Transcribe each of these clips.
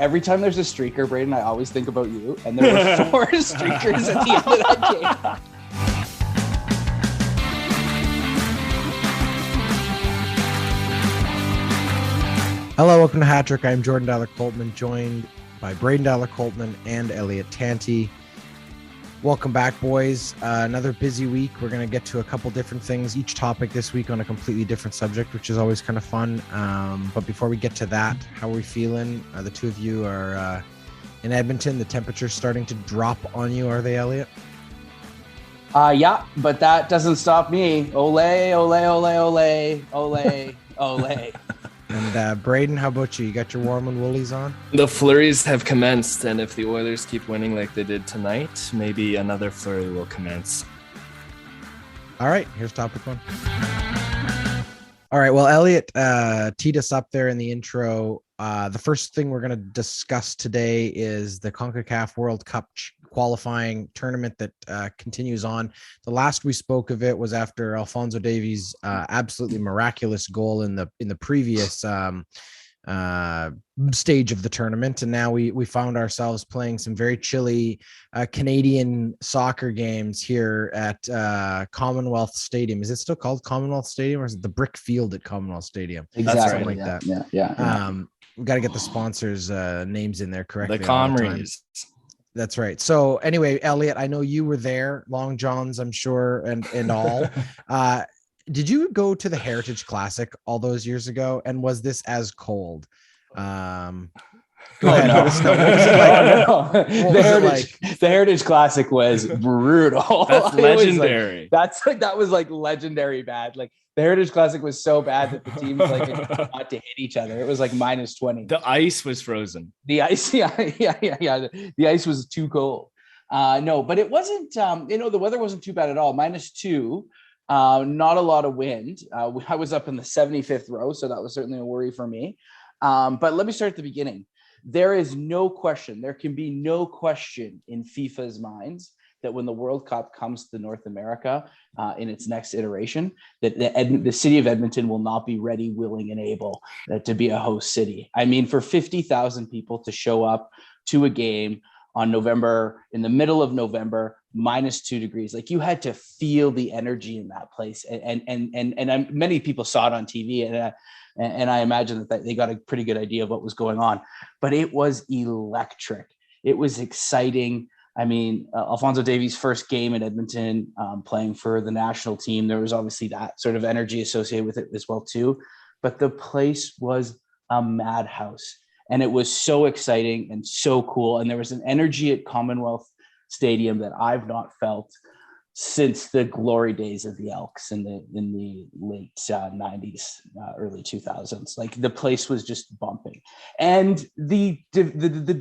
every time there's a streaker, Braden, I always think about you. And there were 4 streakers at the end of that game. Hello, welcome to HatTrick. I'm Jordan Dallar-Coltman, joined by Braden Dallar-Coltman and Elliott Tanti. Welcome back, boys. Another busy week. We're going to get to a couple different things, each topic this week on a completely different subject, which is always kind of fun. But before we get to that, how are we feeling? The two of you are in Edmonton. The temperature's starting to drop on you, are they, Elliott? Yeah, but that doesn't stop me. Ole, ole, ole, ole, ole, ole. And Braden, how about you? You got your warm and woolies on? The flurries have commenced, and if the Oilers keep winning like they did tonight, maybe another flurry will commence. All right, here's topic 1. All right, well, Elliott teed us up there in the intro. The first thing we're going to discuss today is the CONCACAF World Cup qualifying tournament that continues on. The last we spoke of it was after Alphonso Davies' absolutely miraculous goal in the previous stage of the tournament, and now we found ourselves playing some very chilly Canadian soccer games here at Commonwealth Stadium. Is it still called Commonwealth Stadium, or is it the Brick Field at Commonwealth Stadium? Exactly. Something like that. Yeah. We got to get the sponsors' names in there correctly. The Comries. That's right. So anyway, Elliott, I know you were there, Long Johns, I'm sure, and all. Did you go to the Heritage Classic all those years ago? And was this as cold? Go ahead. No. The Heritage Classic was brutal. That's legendary. That was like legendary bad. Like the Heritage Classic was so bad that the teams like got to hit each other. It was like -20. The ice was frozen. The ice, yeah. The ice was too cold. No, but it wasn't. The weather wasn't too bad at all. -2. Not a lot of wind. I was up in the 75th row, so that was certainly a worry for me. But let me start at the beginning. There is no question, there can be no question in FIFA's minds that when the World Cup comes to North America in its next iteration, that the city of Edmonton will not be ready, willing, and able to be a host city. I mean, for 50,000 people to show up to a game in the middle of November, -2 degrees, like you had to feel the energy in that place. And many people saw it on TV, and I imagine that they got a pretty good idea of what was going on, but it was electric. It was exciting. I mean, Alphonso Davies' first game in Edmonton, playing for the national team, there was obviously that sort of energy associated with it as well too, but the place was a madhouse. And it was so exciting and so cool. And there was an energy at Commonwealth Stadium that I've not felt since the glory days of the Elks in the late 90s, early 2000s. Like the place was just bumping. And the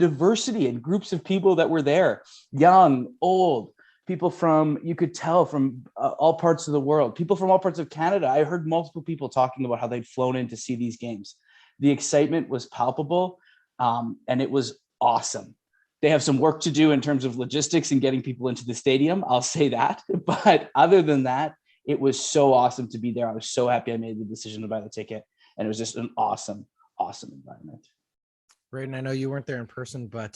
diversity and groups of people that were there, young, old, people from, you could tell, from all parts of the world, people from all parts of Canada. I heard multiple people talking about how they'd flown in to see these games. The excitement was palpable, and it was awesome. They have some work to do in terms of logistics and getting people into the stadium, I'll say that. But other than that, it was so awesome to be there. I was so happy I made the decision to buy the ticket, and it was just an awesome, awesome environment. Braden, I know you weren't there in person, but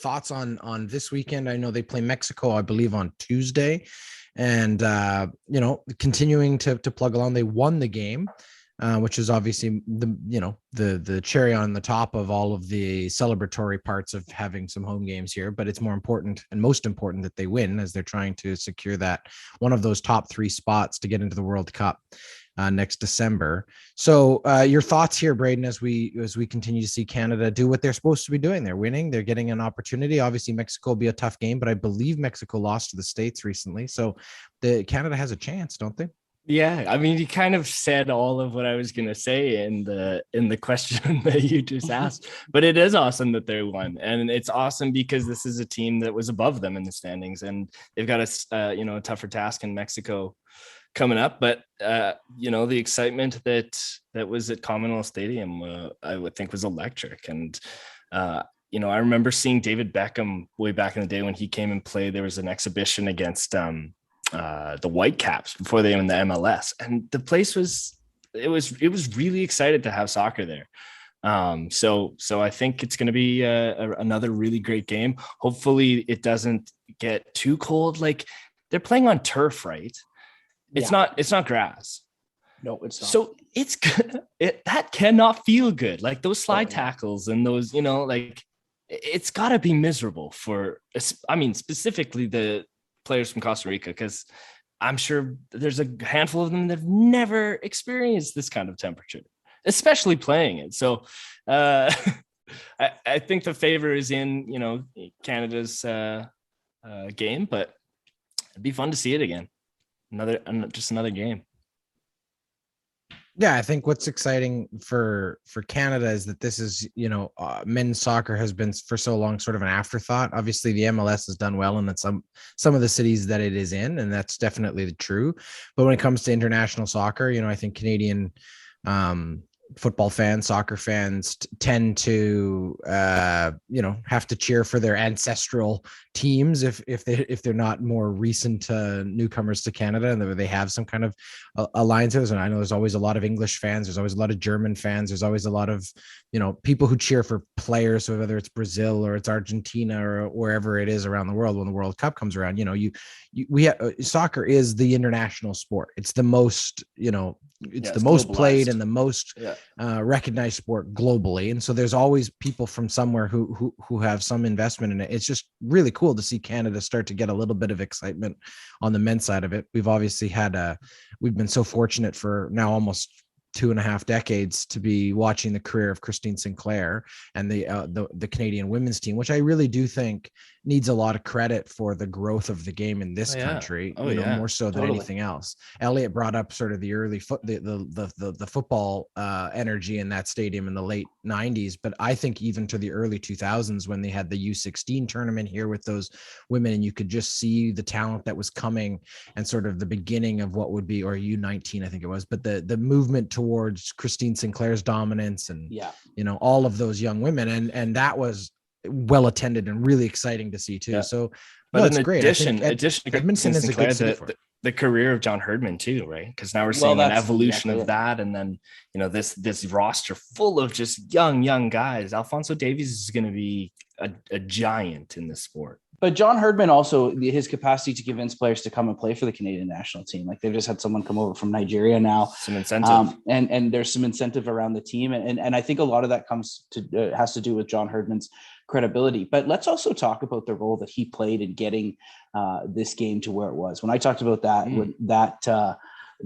thoughts on this weekend? I know they play Mexico, I believe, on Tuesday, and continuing to plug along. They won the game. Which is obviously the cherry on the top of all of the celebratory parts of having some home games here. But it's more important and most important that they win, as they're trying to secure that one of those top 3 spots to get into the World Cup next December. So your thoughts here, Braden, as we continue to see Canada do what they're supposed to be doing. They're winning. They're getting an opportunity. Obviously, Mexico will be a tough game, but I believe Mexico lost to the States recently. So Canada has a chance, don't they? Yeah, I mean, you kind of said all of what I was going to say in the question that you just asked, but it is awesome that they won, and it's awesome because this is a team that was above them in the standings, and they've got a tougher task in Mexico coming up. But the excitement that was at Commonwealth Stadium, I would think was electric, and I remember seeing David Beckham way back in the day when he came and played. There was an exhibition against the Whitecaps before they were in the MLS, and the place was really excited to have soccer there. So I think it's going to be another really great game. Hopefully it doesn't get too cold. Like, they're playing on turf, right? It's not grass. No, it's not. So that cannot feel good. Like those slide tackles and those, like, it's got to be miserable for, I mean, specifically the players from Costa Rica, because I'm sure there's a handful of them that have never experienced this kind of temperature, especially playing it. So I think the favor is in, Canada's game, but it'd be fun to see it again. Just another game. Yeah, I think what's exciting for Canada is that this is, men's soccer has been for so long sort of an afterthought. Obviously, the MLS has done well in some of the cities that it is in, and that's definitely true. But when it comes to international soccer, I think Canadian football fans, soccer fans tend to, have to cheer for their ancestral teams if they're not more recent newcomers to Canada, and they have some kind of alliances. And I know there's always a lot of English fans, there's always a lot of German fans, there's always a lot of people who cheer for players. So whether it's Brazil or it's Argentina or wherever it is around the world, when the World Cup comes around, soccer is the international sport. It's the most it's the most played and the most recognized sport globally. And so there's always people from somewhere who have some investment in it. It's just really cool to see Canada start to get a little bit of excitement on the men's side of it. We've obviously we've been so fortunate for now almost 2.5 decades to be watching the career of Christine Sinclair and the Canadian women's team, which I really do think needs a lot of credit for the growth of the game in this country, more so than anything else. Elliott brought up sort of the early the football energy in that stadium in the late 90s, but I think even to the early 2000s when they had the U16 tournament here with those women, and you could just see the talent that was coming and sort of the beginning of what would be, or U19 I think it was, but the movement towards Christine Sinclair's dominance and all of those young women, and that was well attended and really exciting to see too. So, but in addition, Edmonton is a good city for it. The career of John Herdman too, right? Because now we're seeing an evolution of that, and then this roster full of just young guys. Alphonso Davies is going to be a giant in this sport. But John Herdman also, his capacity to convince players to come and play for the Canadian national team. Like they've just had someone come over from Nigeria now. Some incentive. And there's some incentive around the team. And I think a lot of that has to do with John Herdman's credibility. But let's also talk about the role that he played in getting this game to where it was. When I talked about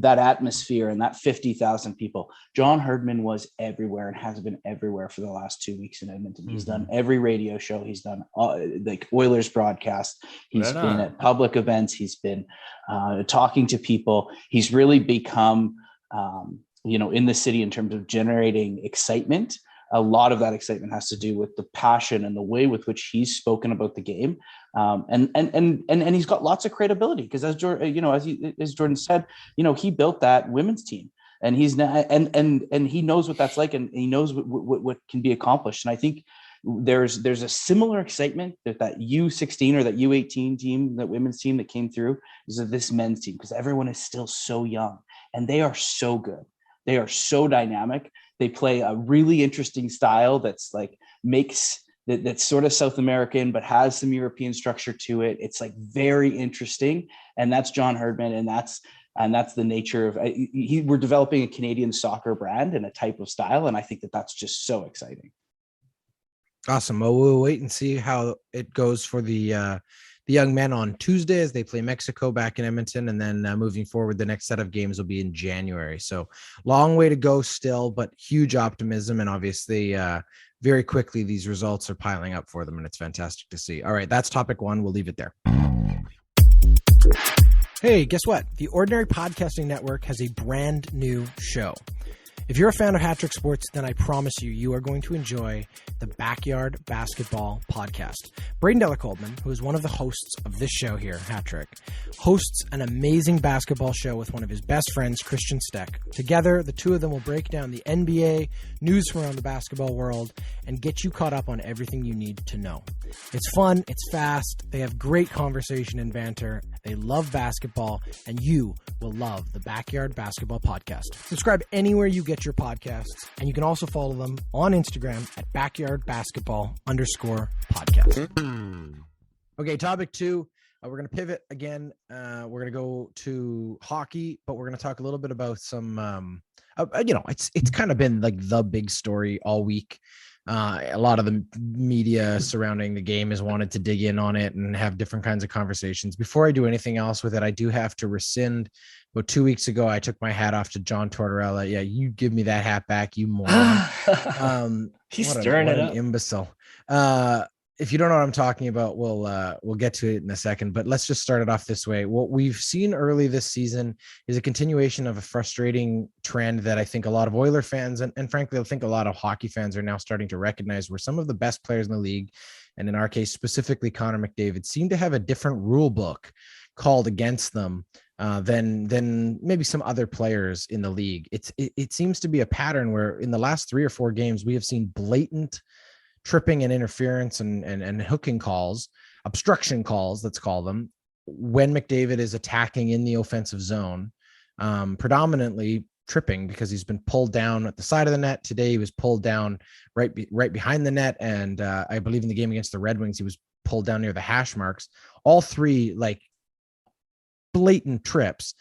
that atmosphere and that 50,000 people, John Herdman was everywhere and has been everywhere for the last 2 weeks in Edmonton. He's done every radio show. He's done like Oilers broadcast. He's been at public events. He's been talking to people. He's really become, in the city in terms of generating excitement. A lot of that excitement has to do with the passion and the way with which he's spoken about the game. And he's got lots of credibility because as Jordan said, he built that women's team and he's now, and he knows what that's like and he knows what can be accomplished. And I think there's a similar excitement that U16 or that U18 team, that women's team that came through is of this men's team, because everyone is still so young and they are so good. They are so dynamic. They play a really interesting style that's like that's sort of South American, but has some European structure to it. It's like very interesting. And that's John Herdman. And that's the nature of, we're developing a Canadian soccer brand and a type of style. And I think that's just so exciting. Awesome. Well, we'll wait and see how it goes for the young men on Tuesday as they play Mexico back in Edmonton. And then moving forward, the next set of games will be in January. So long way to go still, but huge optimism. And obviously very quickly, these results are piling up for them. And it's fantastic to see. All right, that's topic one. We'll leave it there. Hey, guess what? The Ordinary Podcasting Network has a brand new show. If you're a fan of HatTrick Sports, then I promise you are going to enjoy the Backyard Basketball Podcast. Braden Delacoldman, who is one of the hosts of this show here, HatTrick, hosts an amazing basketball show with one of his best friends, Christian Steck. Together, the two of them will break down the NBA, news from around the basketball world, and get you caught up on everything you need to know. It's fun, it's fast, they have great conversation and banter, They love basketball, and you will love the Backyard Basketball Podcast. Subscribe anywhere you get your podcasts, and you can also follow them on Instagram at backyardbasketball_podcast. Okay, topic 2. We're going to pivot again. We're going to go to hockey, but we're going to talk a little bit about some, it's kind of been like the big story all week. A lot of the media surrounding the game has wanted to dig in on it and have different kinds of conversations. Before I do anything else with it, I do have to rescind. About 2 weeks ago, I took my hat off to John Tortorella. Yeah, you give me that hat back, you moron. He's stirring it up. Imbecile. If you don't know what I'm talking about, we'll get to it in a second, but let's just start it off this way. What we've seen early this season is a continuation of a frustrating trend that I think a lot of Oiler fans and frankly, I think a lot of hockey fans are now starting to recognize, where some of the best players in the league, and in our case, specifically Connor McDavid, seem to have a different rule book called against them than maybe some other players in the league. It seems to be a pattern where in the last 3 or 4 games, we have seen blatant tripping and interference and hooking calls, obstruction calls, let's call them, when McDavid is attacking in the offensive zone, predominantly tripping because he's been pulled down at the side of the net. Today he was pulled down right behind the net, and I believe in the game against the Red Wings he was pulled down near the hash marks. All 3 like blatant trips.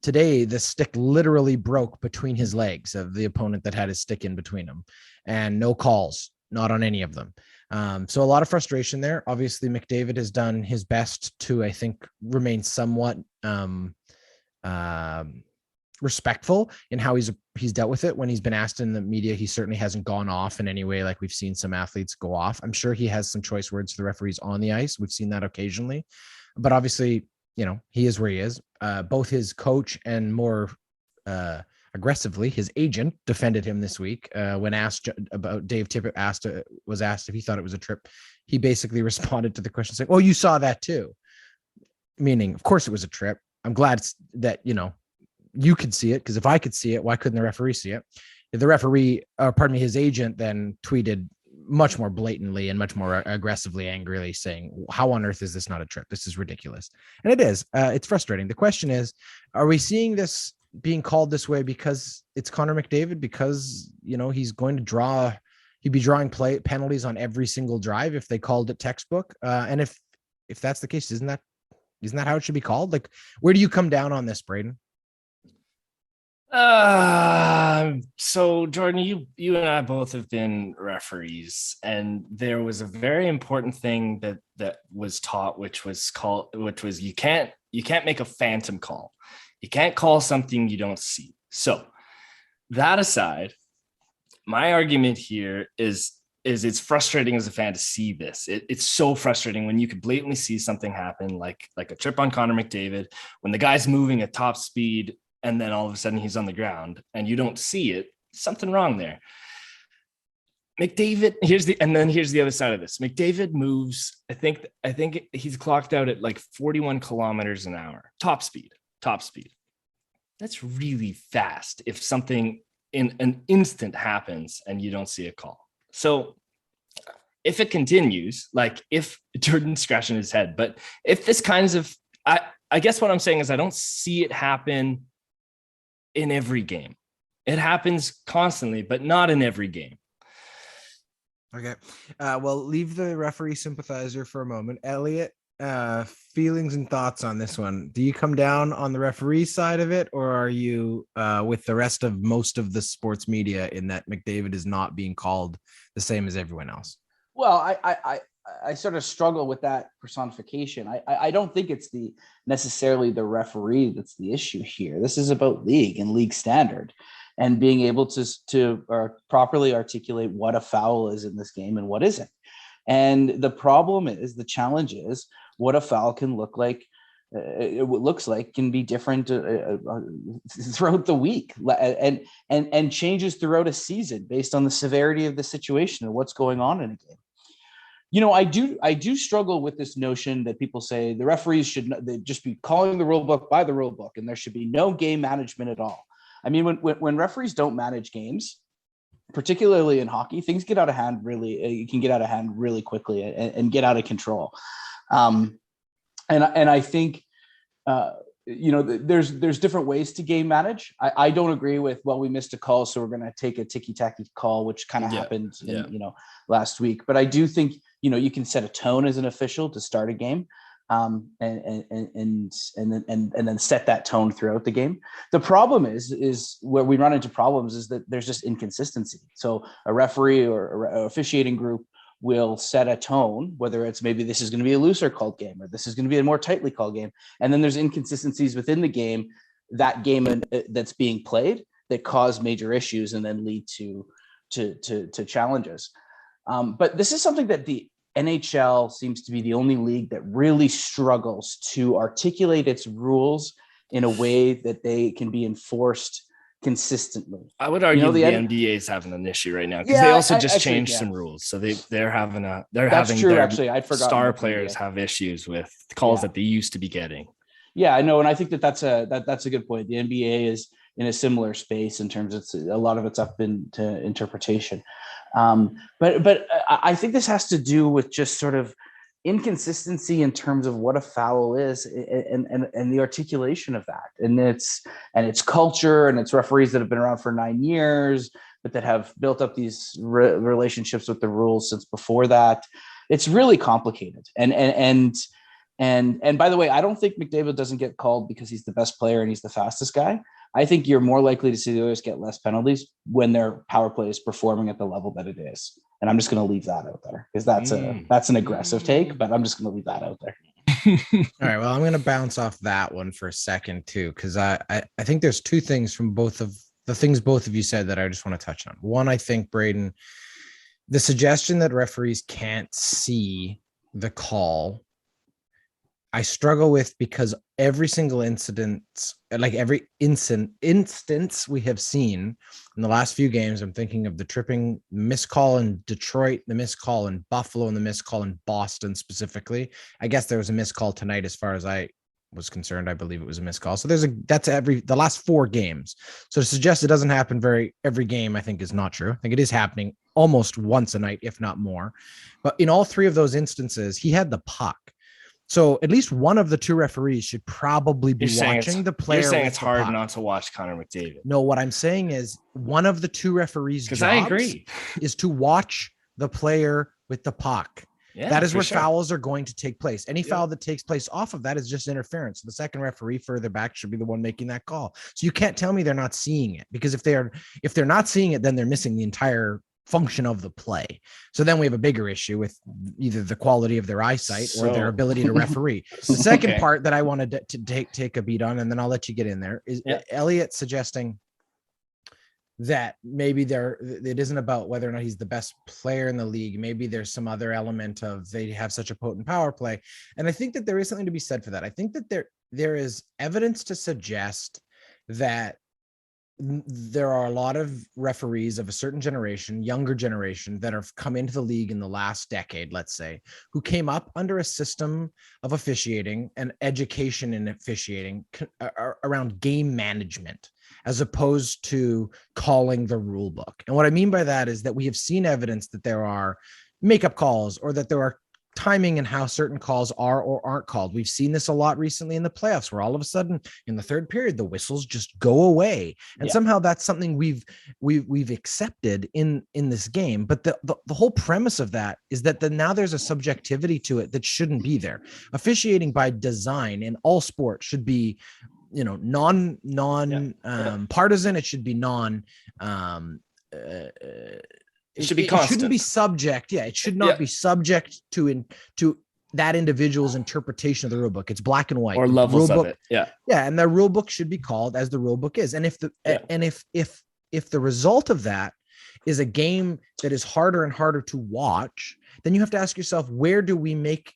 Today the stick literally broke between his legs of the opponent that had his stick in between them, and no calls. Not on any of them. So a lot of frustration there. Obviously, McDavid has done his best to, I think, remain somewhat respectful in how he's dealt with it. When he's been asked in the media, he certainly hasn't gone off in any way like we've seen some athletes go off. I'm sure he has some choice words to the referees on the ice. We've seen that occasionally. But obviously, he is where he is. Both his coach and more aggressively, his agent defended him this week when asked about Dave Tippett was asked if he thought it was a trip. He basically responded to the question saying, "Oh, you saw that too," meaning, of course, it was a trip. I'm glad that you could see it, because if I could see it, why couldn't the referee see it? If the referee, his agent, then tweeted much more blatantly and much more aggressively, angrily saying, "How on earth is this not a trip? This is ridiculous." And it is. It's frustrating. The question is, are we seeing this being called this way because it's Connor McDavid, because he's going to he'd be drawing penalties on every single drive if they called it textbook, and if that's the case, isn't that how it should be called? Like, where do you come down on this, Braden? So Jordan, you and I both have been referees, and there was a very important thing that was taught, which was you can't make a phantom call. You can't call something you don't see. So that aside, my argument here is it's frustrating as a fan to see this. It's so frustrating when you could blatantly see something happen, like a trip on Connor McDavid, when the guy's moving at top speed and then all of a sudden he's on the ground and you don't see it. Something wrong there. McDavid, here's the other side of this. McDavid moves, I think he's clocked out at like 41 kilometers an hour, top speed. That's really fast if something in an instant happens and you don't see a call. So if it continues, like if Jordan's scratching his head, but if this kinds of, I guess what I'm saying is I don't see it happen in every game. It happens constantly, but not in every game. Okay. Well, leave the referee sympathizer for a moment. Elliott, feelings and thoughts on this one. Do you come down on the referee side of it, or are you with the rest of most of the sports media in that McDavid is not being called the same as everyone else? Well, I sort of struggle with that personification. I don't think it's necessarily the referee that's the issue here. This is about league and league standard and being able to properly articulate what a foul is in this game and what isn't. And the challenge is what a foul can look like. It looks like can be different throughout the week and changes throughout a season based on the severity of the situation and what's going on in a game. I do struggle with this notion that people say the referees should just be calling the rule book by the rule book and there should be no game management at all. I mean, when referees don't manage games, particularly in hockey, things get out of hand really. You can get out of hand really quickly and get out of control. And I think, there's different ways to game manage. I don't agree with, well, we missed a call, so we're going to take a ticky-tacky call, which kind of happened last week. But I do think, you can set a tone as an official to start a game, and then set that tone throughout the game. The problem is where we run into problems is that there's just inconsistency. So a referee or officiating group will set a tone, whether it's maybe this is going to be a looser called game or this is going to be a more tightly called game. And then there's inconsistencies within the game, that game that's being played, that cause major issues and then lead to challenges. But this is something that the NHL seems to be the only league that really struggles to articulate its rules in a way that they can be enforced consistently. I would argue the NBA is having an issue right now because they also just changed some rules. So they're having true, actually. I'd forgotten star players have issues with calls that they used to be getting. Yeah, I know. And I think that's a good point. The NBA is in a similar space in terms of a lot of it's up into interpretation. But I think this has to do with just sort of inconsistency in terms of what a foul is and the articulation of that. And it's culture, and it's referees that have been around for 9 years, but that have built up these relationships with the rules since before that. It's really complicated. And by the way, I don't think McDavid doesn't get called because he's the best player and he's the fastest guy. I think you're more likely to see the Oilers get less penalties when their power play is performing at the level that it is. And I'm just going to leave that out there because that's an aggressive take, but I'm just going to leave that out there. All right. Well, I'm going to bounce off that one for a second too, because I think there's two things from both of the things both of you said that I just want to touch on. One, I think, Braden, the suggestion that referees can't see the call, I struggle with, because every single instance we have seen in the last few games, I'm thinking of the tripping missed call in Detroit, the missed call in Buffalo, and the missed call in Boston specifically. I guess there was a missed call tonight as far as I was concerned. I believe it was a missed call. So that's the last 4 games. So to suggest it doesn't happen every game, I think is not true. I think it is happening almost once a night, if not more. But in all 3 of those instances, he had the puck. So at least one of the 2 referees should probably be watching the player. You're saying it's hard not to watch Connor McDavid. No, what I'm saying is one of the 2 referees' jobs I agree. is to watch the player with the puck. Yeah, that is where fouls are going to take place. Any foul that takes place off of that is just interference. The second referee further back should be the one making that call. So you can't tell me they're not seeing it, because if they're not seeing it, then they're missing the entire function of the play. So then we have a bigger issue with either the quality of their eyesight or their ability to referee. The second part that I wanted to take a beat on, and then I'll let you get in there, is Elliott suggesting that maybe it isn't about whether or not he's the best player in the league. Maybe there's some other element of they have such a potent power play. And I think that there is something to be said for that. I think that there is evidence to suggest that there are a lot of referees of a certain generation, younger generation, that have come into the league in the last decade, let's say, who came up under a system of officiating and education in officiating around game management, as opposed to calling the rule book. And what I mean by that is that we have seen evidence that there are makeup calls, or that there are timing and how certain calls are or aren't called. We've seen this a lot recently in the playoffs, where all of a sudden in the third period, the whistles just go away. And somehow that's something we've accepted in this game. But the whole premise of that is that now there's a subjectivity to it that shouldn't be there. Officiating by design in all sports should be, non partisan. It should be it should be constant. It shouldn't be subject. Yeah, it should not be subject to that individual's interpretation of the rule book. It's black and white. Or levels of it. Yeah. Yeah, and the rule book should be called as the rule book is. And if the result of that is a game that is harder and harder to watch, then you have to ask yourself, where do we make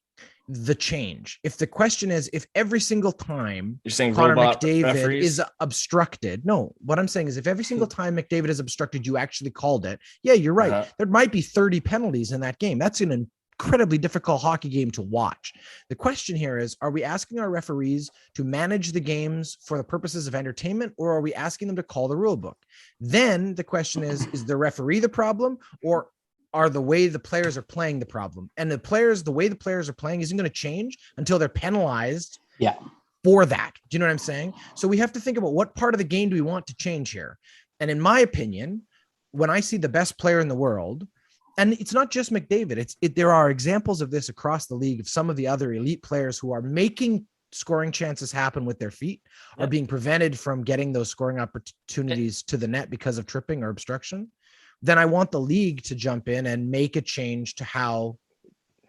the change? If the question is, if every single time you're saying Connor McDavid is obstructed, no, what I'm saying is, if every single time McDavid is obstructed, you actually called it. Yeah, you're right. There might be 30 penalties in that game. That's an incredibly difficult hockey game to watch. The question here is, are we asking our referees to manage the games for the purposes of entertainment, or are we asking them to call the rule book? Then the question is the referee the problem, or are the way the players are playing the problem. And the way the players are playing isn't going to change until they're penalized for that. Do you know what I'm saying? So we have to think about what part of the game do we want to change here? And in my opinion, when I see the best player in the world, and it's not just McDavid, there are examples of this across the league of some of the other elite players who are making scoring chances happen with their feet, are being prevented from getting those scoring opportunities to the net because of tripping or obstruction, then I want the league to jump in and make a change to how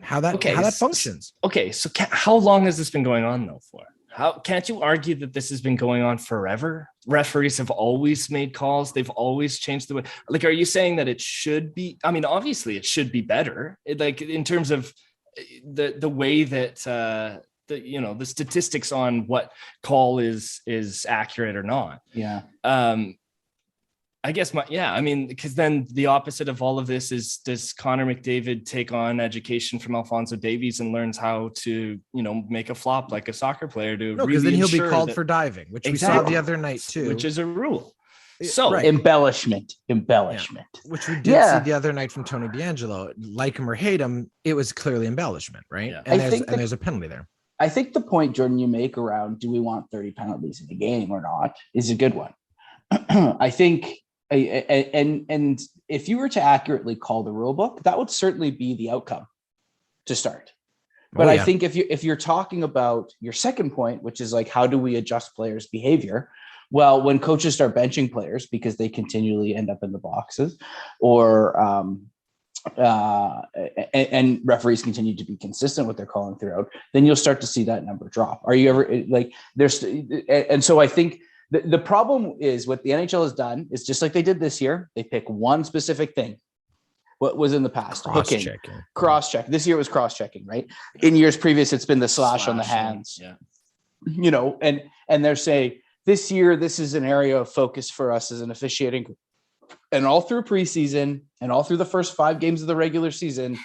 that functions. Okay, so how long has this been going on though for? How can't you argue that this has been going on forever? Referees have always made calls. They've always changed the way. Like, are you saying that it should be? I mean, obviously it should be better. Like in terms of the way that the statistics on what call is accurate or not. Yeah. I guess because then the opposite of all of this is, does Connor McDavid take on education from Alphonso Davies and learns how to, make a flop like a soccer player to? No, because then he'll be called for diving, which we saw the other night too, which is a rule. So embellishment, which we did see the other night from Tony DeAngelo. Like him or hate him, it was clearly embellishment, right? Yeah. And there's a penalty there. I think the point, Jordan, you make around do we want 30 penalties in the game or not is a good one. I think. And if you were to accurately call the rule book, that would certainly be the outcome to start. But I think if you're talking about your second point, which is like, how do we adjust players' behavior? Well, when coaches start benching players because they continually end up in the boxes, or and referees continue to be consistent with their calling throughout, then you'll start to see that number drop. Are you ever like there's, and so I think. The problem is what the NHL has done is just like they did this year. They pick one specific thing. What was in the past? Cross-check. This year it was cross-checking, right? In years previous, it's been the slash on the hands. Yeah. And they're saying this year, this is an area of focus for us as an officiating. And all through preseason and all through the first 5 games of the regular season,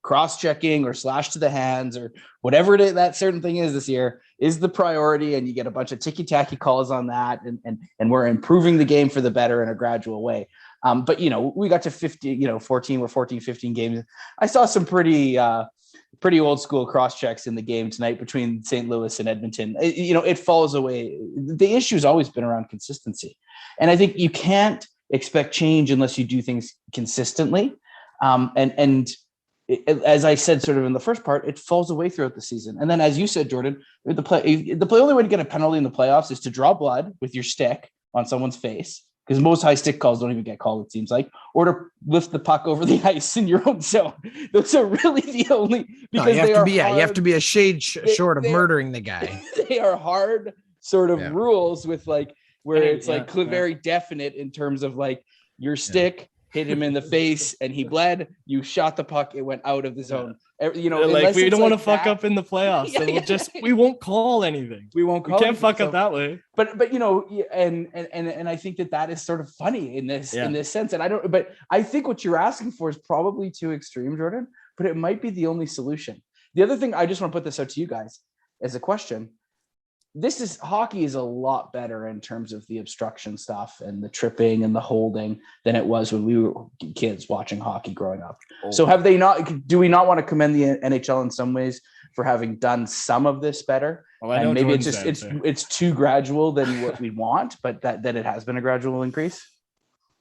cross-checking or slash to the hands or whatever that certain thing is this year is the priority, and you get a bunch of ticky-tacky calls on that, and we're improving the game for the better in a gradual way. But we got to 15 games. I saw some pretty old school cross checks in the game tonight between St. Louis and Edmonton. It falls away. The issue's always been around consistency, and I think you can't expect change unless you do things consistently. As I said, sort of in the first part, it falls away throughout the season. And then, as you said, Jordan, the only way to get a penalty in the playoffs is to draw blood with your stick on someone's face, because most high stick calls don't even get called, it seems like, or to lift the puck over the ice in your own zone. Those are really the only, because you have to be a shade short of murdering the guy. They are hard sort of rules with it's very definite in terms of like your stick hit him in the face and he bled, you shot the puck, it went out of the zone. We don't want to fuck up in the playoffs. So we won't call anything. We can't fuck up that way. But and I think that is sort of funny in this sense. But I think what you're asking for is probably too extreme, Jordan, but it might be the only solution. The other thing, I just want to put this out to you guys as a question. Hockey is a lot better in terms of the obstruction stuff and the tripping and the holding than it was when we were kids watching hockey growing up. Oh. So do we not want to commend the NHL in some ways for having done some of this better? Well, and maybe it's too gradual than what we want, but that it has been a gradual increase.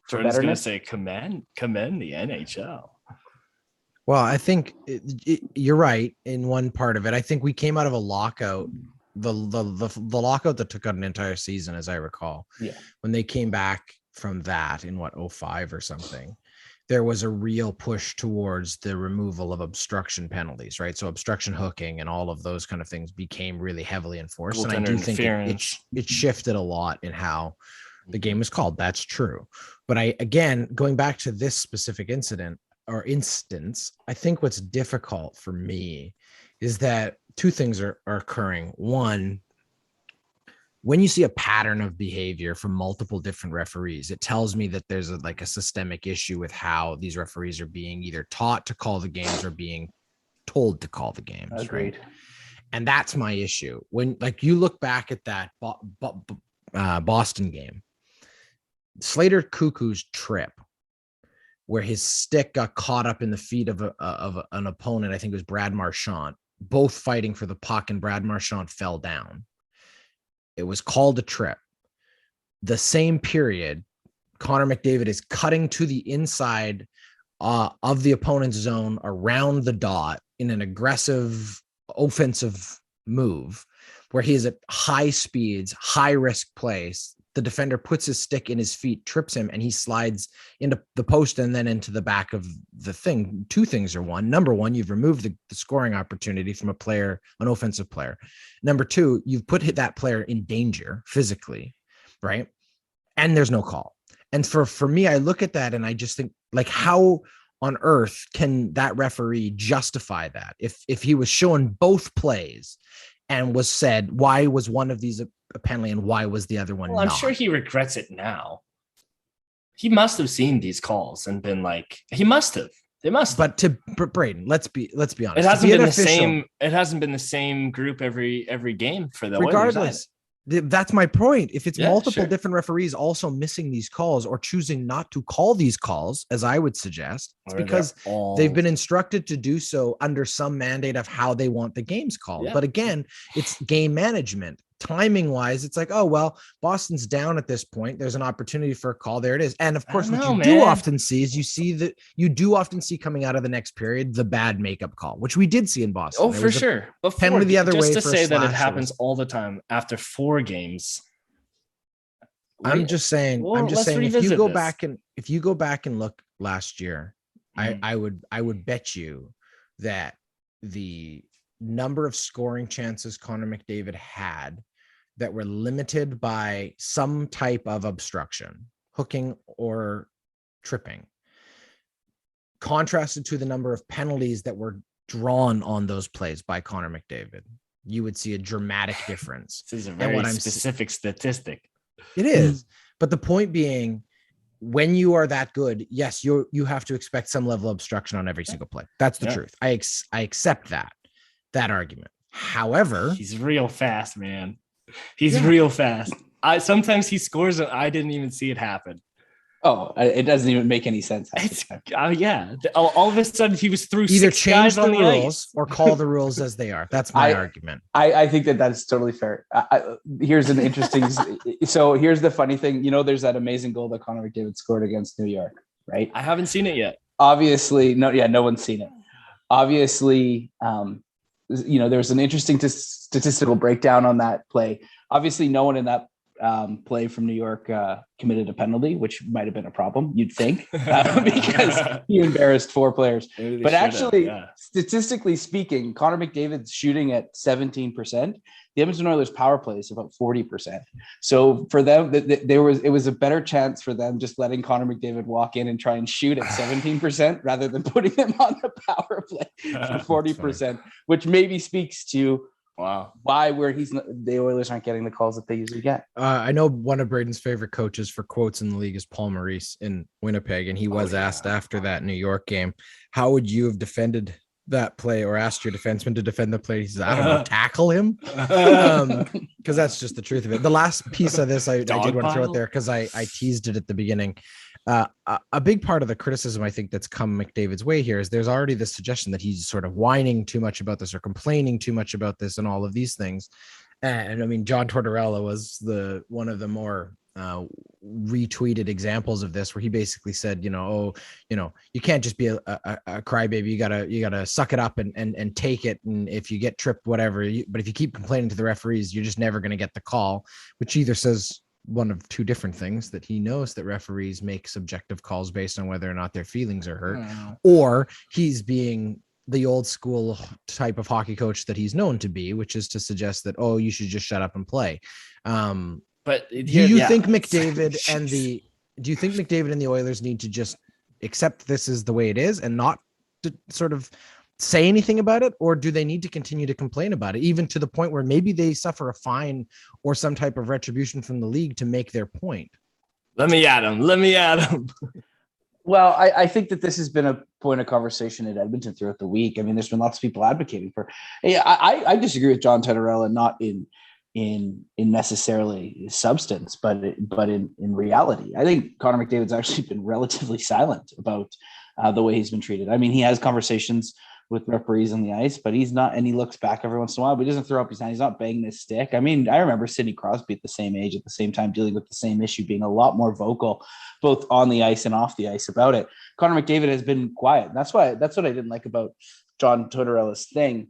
Jordan's going to say commend the NHL. Well, I think you're right in one part of it. I think we came out of a lockout. The lockout that took out an entire season, as I recall, when they came back from that in 2005 or something, there was a real push towards the removal of obstruction penalties, right? So obstruction hooking and all of those kind of things became really heavily enforced. And I do think it shifted a lot in how the game was called. That's true. But again, going back to this specific instance, I think what's difficult for me is that two things are occurring. One, when you see a pattern of behavior from multiple different referees, it tells me that there's a systemic issue with how these referees are being either taught to call the games or being told to call the games. Agreed. Right? And that's my issue. When you look back at that Boston game, Slater Cuckoo's trip where his stick got caught up in the feet of an opponent. I think it was Brad Marchand, both fighting for the puck, and Brad Marchand fell down. It was called a trip. The same period, Connor McDavid is cutting to the inside of the opponent's zone around the dot in an aggressive offensive move where he is at high speeds, high risk place. The defender puts his stick in his feet, trips him, and he slides into the post and then into the back of the thing. Two things are one. Number one, you've removed the scoring opportunity from an offensive player. Number two, you've put that player in danger physically, right? And there's no call. And for me, I look at that and I just think, like, how on earth can that referee justify that? If he was showing both plays and was said, why was one of these a penalty and why was the other one not? I'm not? sure he regrets it now. He must have seen these calls and been like, he must have. They must. But to Braden, let's be honest. It hasn't been the same. It hasn't been the same group every game for the regardless. That's my point. If it's multiple sure. different referees also missing these calls or choosing not to call these calls, as I would suggest, it's because they've been instructed to do so under some mandate of how they want the games called. Yeah. But again, it's game management. Timing wise, it's like, oh, well, Boston's down at this point. There's an opportunity for a call. There it is. And of course, do often see is you do often see coming out of the next period, the bad makeup call, which we did see in Boston. Oh, for sure. But penalty the other way. Just to say that it happens all the time after 4 games. I'm just saying, if you go back and look last year, I would bet you that the number of scoring chances Connor McDavid had that were limited by some type of obstruction, hooking or tripping, contrasted to the number of penalties that were drawn on those plays by Connor McDavid, you would see a dramatic difference. This is a very specific statistic. It is. But the point being, when you are that good, yes, you have to expect some level of obstruction on every single play. That's the truth. I accept that argument. However, he's real fast, man. He's real fast. Sometimes he scores and I didn't even see it happen. Oh, it doesn't even make any sense. All of a sudden he was through either 6 change guys the on the rules ice. or call the rules as they are. That's my argument. I think that's totally fair. Here's an interesting. So here's the funny thing. There's that amazing goal that Connor McDavid scored against New York, right? I haven't seen it yet. Obviously, no one's seen it. Obviously, there's an interesting statistical breakdown on that play. Obviously, no one in that play from New York committed a penalty, which might have been a problem, you'd think, because he embarrassed 4 players. But actually, statistically speaking, Connor McDavid's shooting at 17%. The Edmonton Oilers power play is about 40%. So for them, it was a better chance for them just letting Connor McDavid walk in and try and shoot at 17% rather than putting him on the power play for 40%, which maybe speaks to why the Oilers aren't getting the calls that they usually get. I know one of Braden's favorite coaches for quotes in the league is Paul Maurice in Winnipeg, and he was asked after that New York game, how would you have defended that play or asked your defenseman to defend the play? He says, I don't know, tackle him. Because that's just the truth of it. The last piece of this, I did want to throw it there because I teased it at the beginning. A big part of the criticism I think that's come McDavid's way here is there's already this suggestion that he's sort of whining too much about this or complaining too much about this and all of these things. And I mean, John Tortorella was one of the more retweeted examples of this, where he basically said, you can't just be a crybaby. You gotta suck it up and take it. And if you get tripped, whatever, but if you keep complaining to the referees, you're just never going to get the call, which either says one of two different things, that he knows that referees make subjective calls based on whether or not their feelings are hurt, or he's being the old school type of hockey coach that he's known to be, which is to suggest that, you should just shut up and play. But do you think McDavid and the Oilers need to just accept this is the way it is and not to sort of say anything about it? Or do they need to continue to complain about it, even to the point where maybe they suffer a fine or some type of retribution from the league to make their point? Let me at him. Well, I think that this has been a point of conversation in Edmonton throughout the week. I mean, there's been lots of people advocating for. I disagree with John Tortorella, not in in necessarily substance, but in reality. I think Connor McDavid's actually been relatively silent about the way he's been treated. I mean, he has conversations with referees on the ice, but he's not, and he looks back every once in a while, but he doesn't throw up his hand. He's not banging his stick. I mean, I remember Sidney Crosby at the same age, at the same time, dealing with the same issue, being a lot more vocal, both on the ice and off the ice about it. Connor McDavid has been quiet. That's what I didn't like about John Tortorella's thing.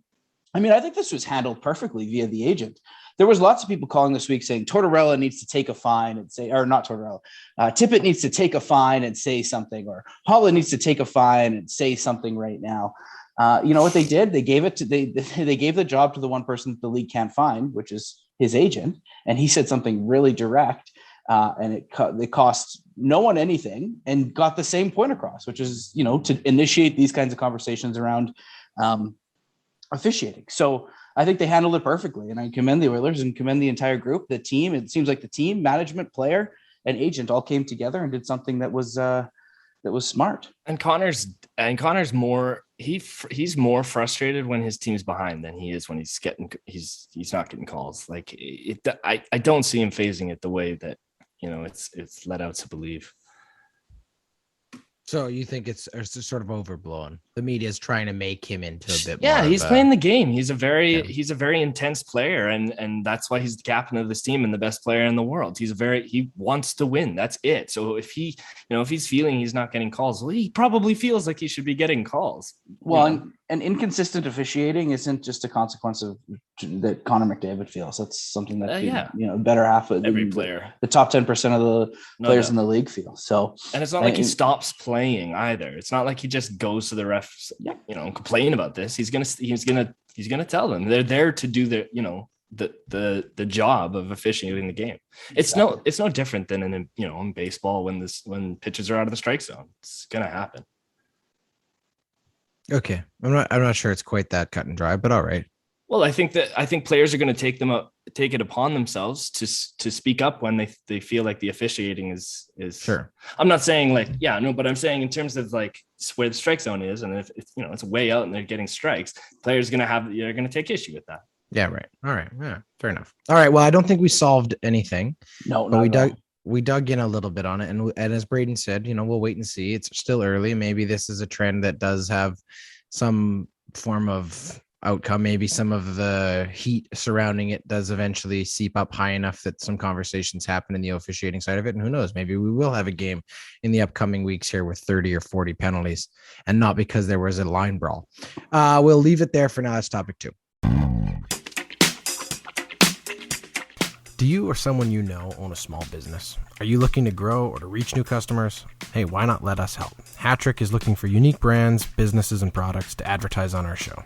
I mean, I think this was handled perfectly via the agent. There was lots of people calling this week saying Tortorella needs to take a fine and say, or not Tortorella, Tippett needs to take a fine and say something, or Holland needs to take a fine and say something right now. You know what they did? They gave they gave the job to the one person the league can't find, which is his agent, and he said something really direct, and it cost no one anything and got the same point across, which is, you know, to initiate these kinds of conversations around officiating. So I think they handled it perfectly, and I commend the Oilers and commend the entire group, the team. It seems like the team, management, player, and agent all came together and did something that was smart. And Connor's more he's more frustrated when his team's behind than he is when he's not getting calls. Like I don't see him phasing it the way that, you know, it's let out to believe. So you think it's sort of overblown? The media is trying to make him into a bit more. Yeah, he's playing the game. He's a very intense player, and that's why he's the captain of this team and the best player in the world. He wants to win. That's it. So if he's feeling he's not getting calls, well, he probably feels like he should be getting calls. Well, and inconsistent officiating isn't just a consequence of that Connor McDavid feels. That's something that better half of every player, the top 10% of the players in the league feel. So, and it's not like he stops playing either. It's not like he just goes to the refs, you know, complain about this. He's gonna tell them. They're there to do the job of officiating the game. It's no different than in baseball when pitchers are out of the strike zone. It's gonna happen. Okay, I'm not sure it's quite that cut and dry, but all right. Well, I think players are going to take it upon themselves to speak up when they feel like the officiating is sure. I'm not saying but I'm saying in terms of like where the strike zone is, and if it's way out and they're getting strikes, players they're going to take issue with that. Yeah, right. All right. Yeah, fair enough. All right. Well, I don't think we solved anything. No, but we dug in a little bit on it, and as Braden said, we'll wait and see. It's still early. Maybe this is a trend that does have some form of outcome. Maybe some of the heat surrounding it does eventually seep up high enough that some conversations happen in the officiating side of it. And who knows, maybe we will have a game in the upcoming weeks here with 30 or 40 penalties, and not because there was a line brawl. We'll leave it there for now. That's topic 2. Do you or someone you know own a small business? Are you looking to grow or to reach new customers? Hey, why not let us help? HatTrick is looking for unique brands, businesses, and products to advertise on our show.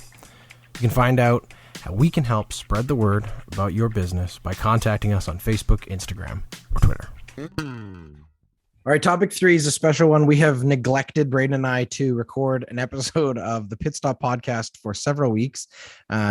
You can find out how we can help spread the word about your business by contacting us on Facebook, Instagram, or Twitter. All right, topic 3 is a special one. We have neglected, Braden and I, to record an episode of the Pitstop Podcast for several weeks,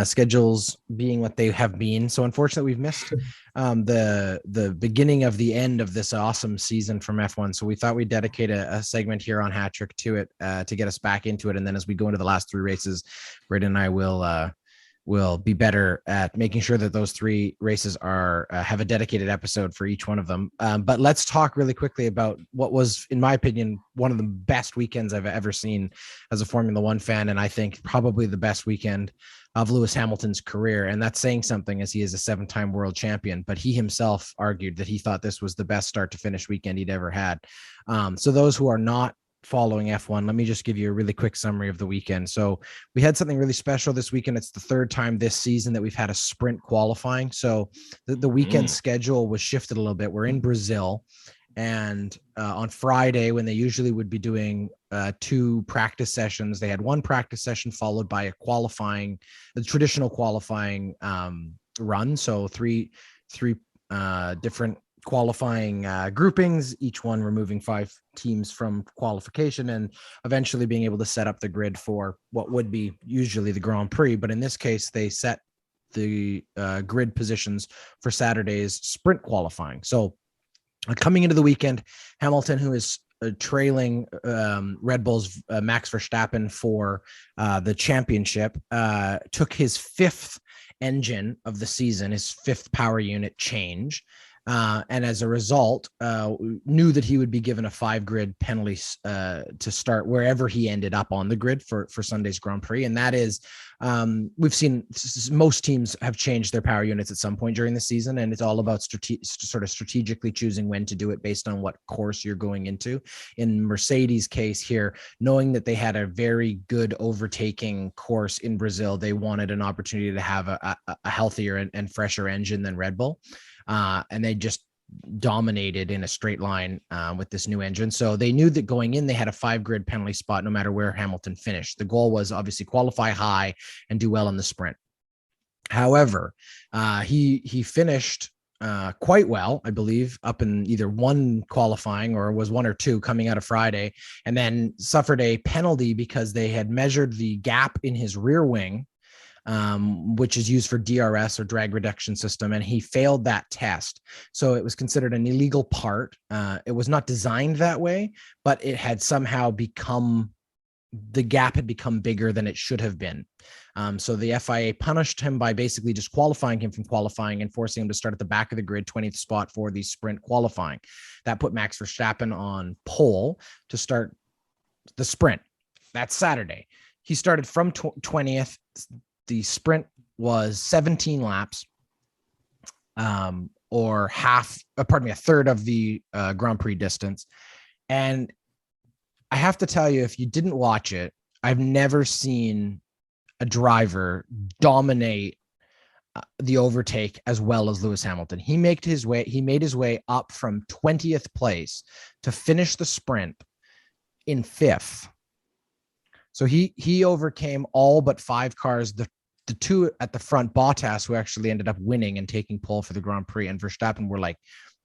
schedules being what they have been. So unfortunately, we've missed the beginning of the end of this awesome season from F1. So we thought we'd dedicate a segment here on HatTrick to it to get us back into it. And then as we go into the last 3 races, Braden and I will be better at making sure that those 3 races are have a dedicated episode for each one of them. But let's talk really quickly about what was, in my opinion, one of the best weekends I've ever seen as a Formula One fan. And I think probably the best weekend of Lewis Hamilton's career. And that's saying something, as he is a 7-time world champion, but he himself argued that he thought this was the best start to finish weekend he'd ever had. So those who are not following F1, let me just give you a really quick summary of the weekend. So we had something really special this weekend. It's the 3rd time this season that we've had a sprint qualifying. So the weekend schedule was shifted a little bit. We're in Brazil, and on Friday, when they usually would be doing 2 practice sessions, they had 1 practice session followed by a traditional qualifying run. So three different qualifying groupings, each one removing 5 teams from qualification and eventually being able to set up the grid for what would be usually the Grand Prix. But in this case, they set the grid positions for Saturday's sprint qualifying. So coming into the weekend, Hamilton, who is trailing Red Bull's Max Verstappen for the championship, took his 5th engine of the season, his 5th power unit change. And as a result, knew that he would be given a 5-grid penalty to start wherever he ended up on the grid for Sunday's Grand Prix. And that is, we've seen most teams have changed their power units at some point during the season, and it's all about sort of strategically choosing when to do it based on what course you're going into. In Mercedes' case here, knowing that they had a very good overtaking course in Brazil, they wanted an opportunity to have a healthier and fresher engine than Red Bull. And they just dominated in a straight line with this new engine. So they knew that going in, they had a 5-grid penalty spot no matter where Hamilton finished. The goal was obviously qualify high and do well in the sprint. However, he finished quite well, I believe, up in either one qualifying or was 1 or 2 coming out of Friday, and then suffered a penalty because they had measured the gap in his rear wing, which is used for DRS or drag reduction system. And he failed that test. So it was considered an illegal part. It was not designed that way, but it had somehow the gap had become bigger than it should have been. So the FIA punished him by basically disqualifying him from qualifying and forcing him to start at the back of the grid, 20th spot for the sprint qualifying. That put Max Verstappen on pole to start the sprint. That's Saturday. He started from 20th. The sprint was 17 laps, or a third of the Grand Prix distance. And I have to tell you, if you didn't watch it, I've never seen a driver dominate the overtake as well as Lewis Hamilton. He made his way up from 20th place to finish the sprint in 5th. So he overcame all but 5 cars. The 2 at the front, Bottas, who actually ended up winning and taking pole for the Grand Prix, and Verstappen were like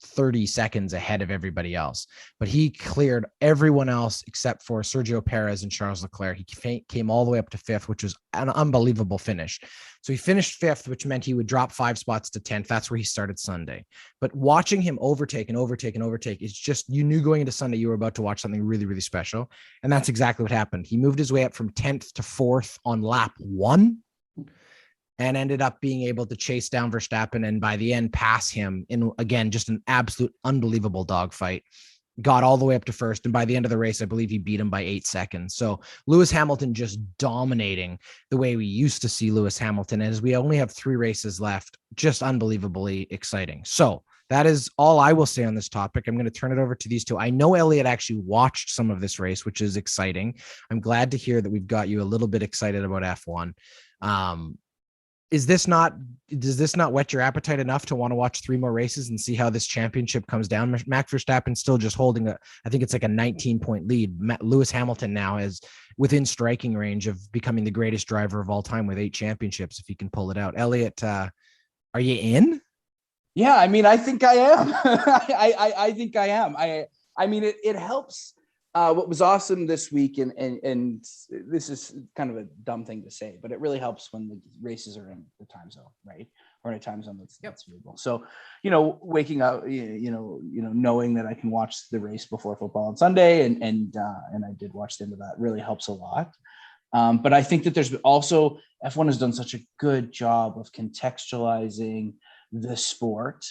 30 seconds ahead of everybody else. But he cleared everyone else except for Sergio Perez and Charles Leclerc. He came all the way up to 5th, which was an unbelievable finish. So he finished 5th, which meant he would drop 5 spots to 10th. That's where he started Sunday. But watching him overtake, it's just, you knew going into Sunday you were about to watch something really, really special. And that's exactly what happened. He moved his way up from 10th to 4th on lap 1. And ended up being able to chase down Verstappen and by the end pass him in, again, just an absolute unbelievable dogfight. Got all the way up to 1st. And by the end of the race, I believe he beat him by 8 seconds. So Lewis Hamilton just dominating the way we used to see Lewis Hamilton. As we only have 3 races left, just unbelievably exciting. So that is all I will say on this topic. I'm going to turn it over to these two. I know Elliott actually watched some of this race, which is exciting. I'm glad to hear that we've got you a little bit excited about F1. Does this not whet your appetite enough to want to watch 3 more races and see how this championship comes down? Max Verstappen still just holding I think it's like a 19-point lead. Lewis Hamilton now is within striking range of becoming the greatest driver of all time with 8 championships, if he can pull it out. Elliott, are you in? Yeah, I mean, I think I am. I think I am. I mean, it helps. What was awesome this week, and this is kind of a dumb thing to say, but it really helps when the races are in the time zone, right? Or in a time zone that's variable. So, waking up, knowing that I can watch the race before football on Sunday, and I did watch the end of that, really helps a lot. But I think that there's also, F1 has done such a good job of contextualizing the sport.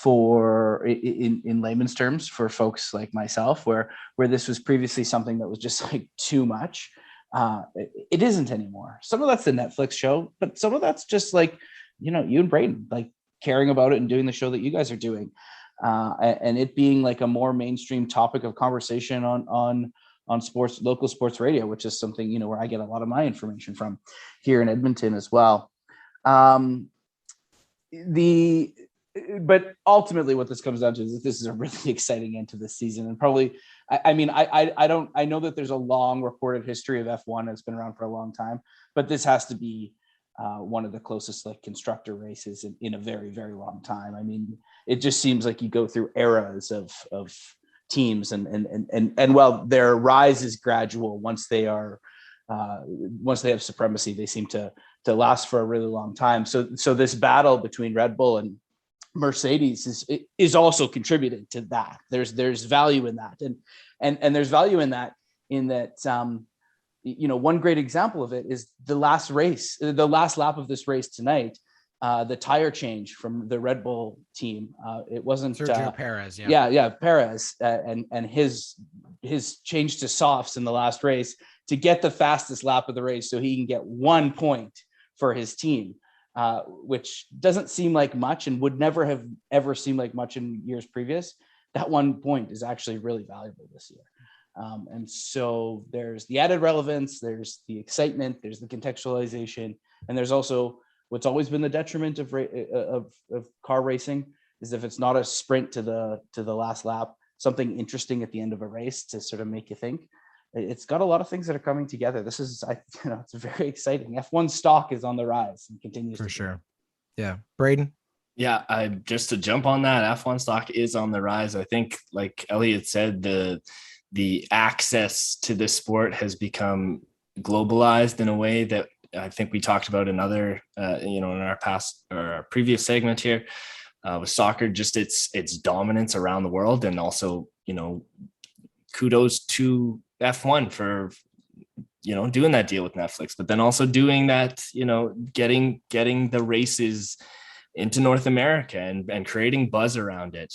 For in layman's terms, for folks like myself, where this was previously something that was just like too much, it isn't anymore. Some of that's the Netflix show, but some of that's just like, you and Braden, like caring about it and doing the show that you guys are doing, and it being like a more mainstream topic of conversation on sports, local sports radio, which is something, where I get a lot of my information from here in Edmonton as well. But ultimately what this comes down to is that this is a really exciting end to this season. And probably, I know that there's a long recorded history of F1 that's been around for a long time, but this has to be one of the closest like constructor races in a very, very long time. I mean, it just seems like you go through eras of teams and while their rise is gradual, once they have supremacy, they seem to last for a really long time. So this battle between Red Bull and Mercedes is also contributing to that. There's value in that, and there's value in that one great example of it is the last lap of this race tonight. The tire change from the Red Bull team. It wasn't Sergio Perez. Perez, and his change to softs in the last race to get the fastest lap of the race, so he can get 1 point for his team, which doesn't seem like much and would never have ever seemed like much in years previous. That 1 point is actually really valuable this year. And so there's the added relevance, there's the excitement, there's the contextualization, and there's also what's always been the detriment of car racing is if it's not a sprint to the last lap, something interesting at the end of a race to sort of make you think. It's got a lot of things that are coming together. This is, it's very exciting. F1 stock is on the rise and continues for sure. Yeah, Braden. Yeah, just to jump on that, F1 stock is on the rise. I think, like Elliott said, the access to this sport has become globalized in a way that I think we talked about in other, in our past or our previous segment here with soccer, just its dominance around the world. And also, kudos to F1 for, doing that deal with Netflix, but then also doing that, getting the races into North America and creating buzz around it.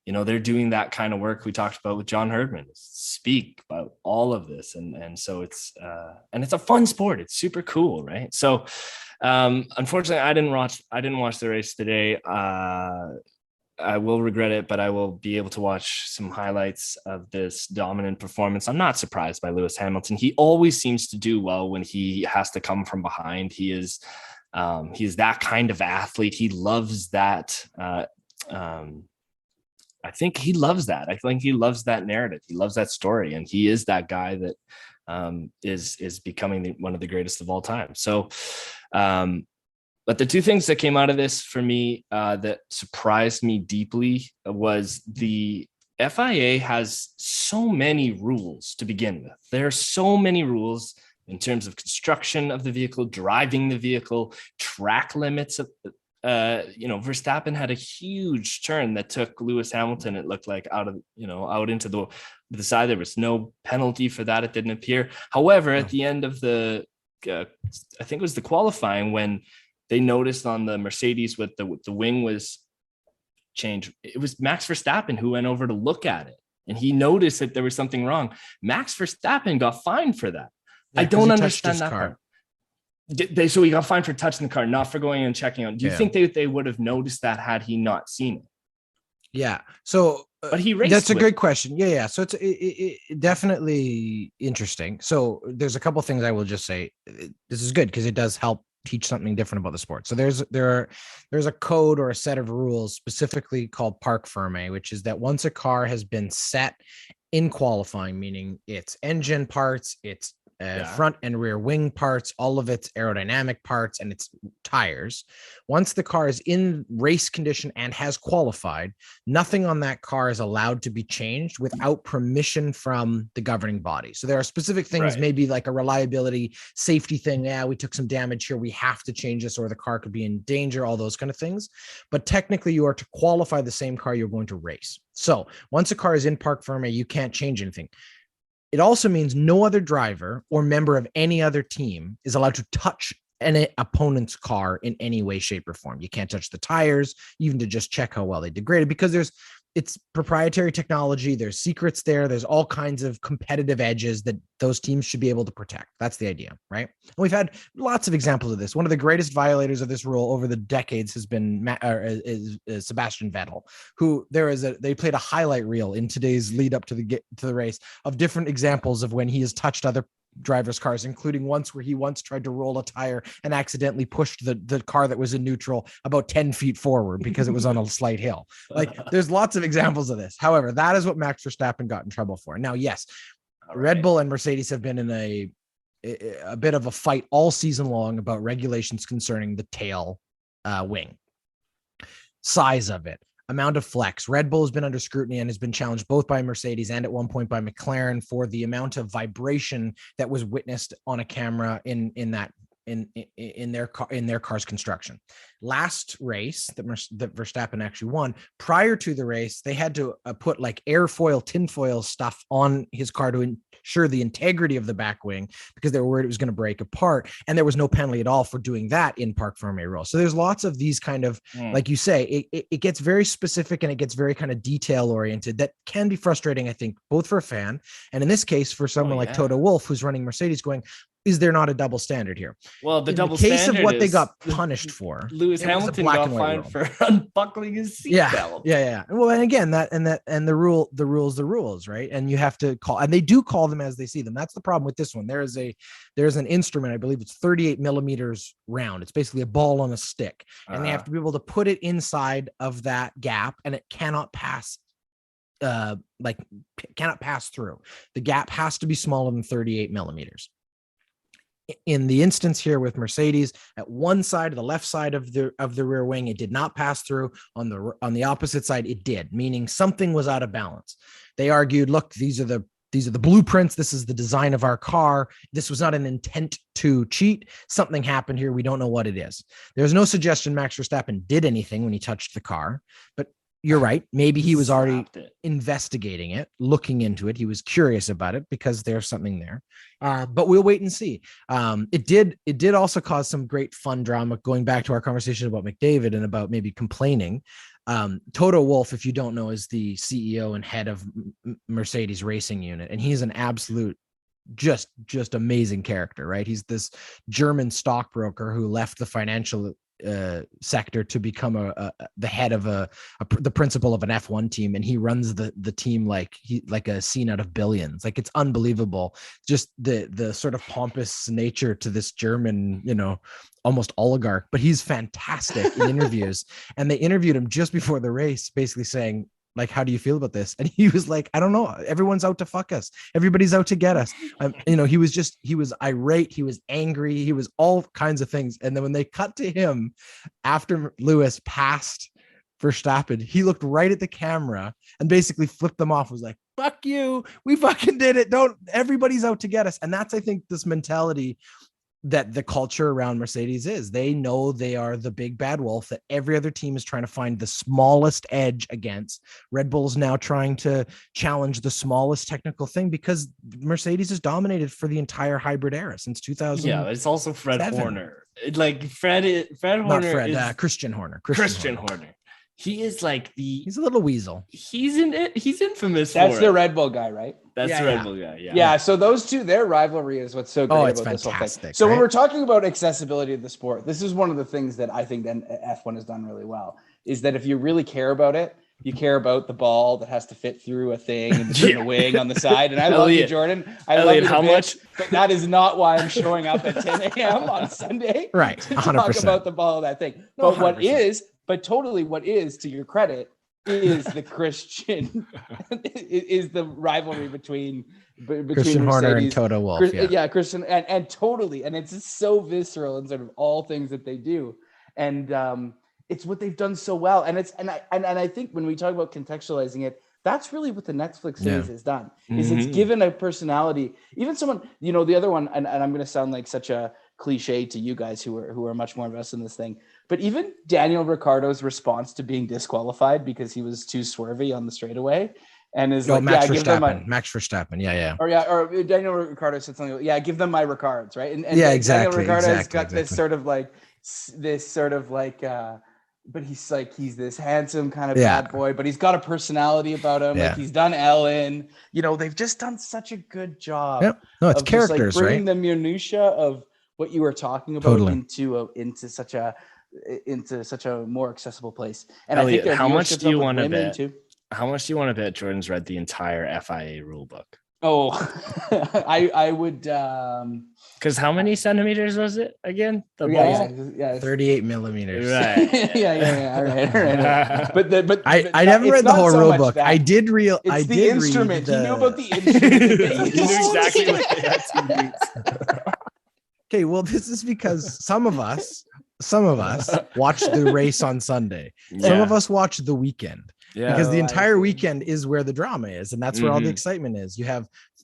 They're doing that kind of work we talked about with John Herdman, speak about all of this. And so it's a fun sport. It's super cool. Right. So, unfortunately I didn't watch the race today. I will regret it, but I will be able to watch some highlights of this dominant performance. I'm not surprised by Lewis Hamilton. He always seems to do well when he has to come from behind. He's that kind of athlete. He loves that. I think he loves that. I think he loves that narrative. He loves that story. And he is that guy that is becoming one of the greatest of all time. So, but the two things that came out of this for me that surprised me deeply was the FIA has so many rules to begin with. There are so many rules in terms of construction of the vehicle, driving the vehicle, track limits. Verstappen had a huge turn that took Lewis Hamilton, it looked like, out into the side. There was no penalty for that. It didn't appear. However, at the end of I think it was the qualifying, when they noticed on the Mercedes with the wing was changed, it was Max Verstappen who went over to look at it, and he noticed that there was something wrong. Max Verstappen got fined for that. Yeah, I don't understand that part. So he got fined for touching the car, not for going and checking out. Do you think they would have noticed that had he not seen it? Yeah. So, but he raced. That's a great question. Yeah. So it's definitely interesting. So there's a couple things I will just say. This is good because it does help teach something different about the sport. So there's a code or a set of rules specifically called parc ferme, which is that once a car has been set in qualifying, meaning its engine parts, its front and rear wing parts, all of its aerodynamic parts, and its tires. Once the car is in race condition and has qualified, nothing on that car is allowed to be changed without permission from the governing body. So there are specific things, maybe like a reliability safety thing. Yeah, we took some damage here, we have to change this, or the car could be in danger, all those kind of things. But technically you are to qualify the same car you're going to race. So once a car is in parc ferme, you can't change anything. It also means no other driver or member of any other team is allowed to touch an opponent's car in any way, shape, or form. You can't touch the tires, even to just check how well they degraded, because it's proprietary technology. There's secrets there. There's all kinds of competitive edges that those teams should be able to protect. That's the idea, right? And we've had lots of examples of this. One of the greatest violators of this rule over the decades has been Sebastian Vettel, who they played a highlight reel in today's lead up to the race of different examples of when he has touched other drivers' cars, including once where he tried to roll a tire and accidentally pushed the car that was in neutral about 10 feet forward because it was on a slight hill. Like, there's lots of examples of this. However, that is what Max Verstappen got in trouble for. Now, yes, Red Bull and Mercedes have been in a bit of a fight all season long about regulations concerning the tail wing, size of it, amount of flex. Red Bull has been under scrutiny and has been challenged both by Mercedes and at one point by McLaren for the amount of vibration that was witnessed on a camera in in their car's construction. Last race that Verstappen actually won, prior to the race, they had to put like airfoil, tinfoil stuff on his car to ensure the integrity of the back wing because they were worried it was going to break apart. And there was no penalty at all for doing that in Parc Fermé rule. So there's lots of these kind of, like you say, it gets very specific and it gets very kind of detail oriented. That can be frustrating, I think, both for a fan and in this case for someone like Toto Wolff, who's running Mercedes, going, is there not a double standard here? Well, the double case standard of what is they got punished for. Lewis Hamilton got fined for unbuckling his seatbelt. Yeah. Well, and again, the rules, right? And you have to call, and they do call them as they see them. That's the problem with this one. There's an instrument, I believe it's 38 millimeters round. It's basically a ball on a stick, and they have to be able to put it inside of that gap, and it cannot pass. Cannot pass through. The gap has to be smaller than 38 millimeters. In the instance here with Mercedes, at one side, the left side of the rear wing, it did not pass through. On the opposite side, it did, meaning something was out of balance. They argued, look, these are the blueprints. This is the design of our car. This was not an intent to cheat. Something happened here. We don't know what it is. There's no suggestion Max Verstappen did anything when he touched the car, but you're right. Maybe he was already investigating it, looking into it. He was curious about it because there's something there. But we'll wait and see. It did also cause some great fun drama, going back to our conversation about McDavid and about maybe complaining. Toto Wolff, if you don't know, is the CEO and head of Mercedes racing unit. And he's an absolute just amazing character, right? He's this German stockbroker who left the financial sector to become the head of the principal of an F1 team, and he runs the team like a scene out of Billions. Like, it's unbelievable, just the sort of pompous nature to this German, almost oligarch. But he's fantastic in interviews, and they interviewed him just before the race, basically saying, like, how do you feel about this? And he was like, I don't know. Everyone's out to fuck us. Everybody's out to get us. He was irate. He was angry. He was all kinds of things. And then when they cut to him after Lewis passed Verstappen, he looked right at the camera and basically flipped them off, was like, fuck you. We fucking did it. Everybody's out to get us. And that's, I think, this mentality that the culture around Mercedes is. They know they are the big bad wolf that every other team is trying to find the smallest edge against. Red Bull's now trying to challenge the smallest technical thing because Mercedes is dominated for the entire hybrid era since 2000. Yeah, it's also Fred Horner. Fred Horner. Christian Horner. Christian Horner. He is like he's a little weasel. He's infamous. That's the Red Bull guy, right? That's the Red Bull guy. Yeah. So those two, their rivalry is what's so great about this whole thing. So when we're talking about accessibility of the sport, this is one of the things that I think F1 has done really well, is that if you really care about it, you care about the ball that has to fit through a thing and the wing on the side. And I love you, Jordan. Elliott, how much? But that is not why I'm showing up at 10 a.m. on Sunday. Right. 100%. To talk about the ball of that thing. No, but what is, to your credit, is the Christian is the rivalry between Christian Horner and Toto Wolff. Christian and totally, and it's just so visceral in sort of all things that they do, and it's what they've done so well. And I think when we talk about contextualizing it, that's really what the Netflix series has done. Is it's given a personality, even someone, the other one, and I'm going to sound like such a cliche to you guys who are much more invested in this thing, but even Daniel Ricciardo's response to being disqualified because he was too swervy on the straightaway, and is Max Verstappen, or Daniel Ricciardo said something like, give them my Ricards, right? And exactly. Daniel Ricciardo's got this sort of like but he's this handsome kind of bad boy, but he's got a personality about him. Like, he's done Ellen, they've just done such a good job. Yep. No, it's characters, just, bringing right? the minutia of what you were talking about into such a more accessible place. And Elliott, I think how much do you want to bet? How much do you want to bet Jordan's read the entire FIA rule book? Oh, I would. Because how many centimeters was it again? The ball, 38 millimeters. Right. yeah. All right. But I never read the whole rule book. I did the instrument. He knew about the instrument. He knew exactly what they had to use. Okay, well, this is because some of us some of us watch the race on Sunday. Some of us watch the weekend. Yeah. Because the entire weekend is where the drama is, and that's where all the excitement is.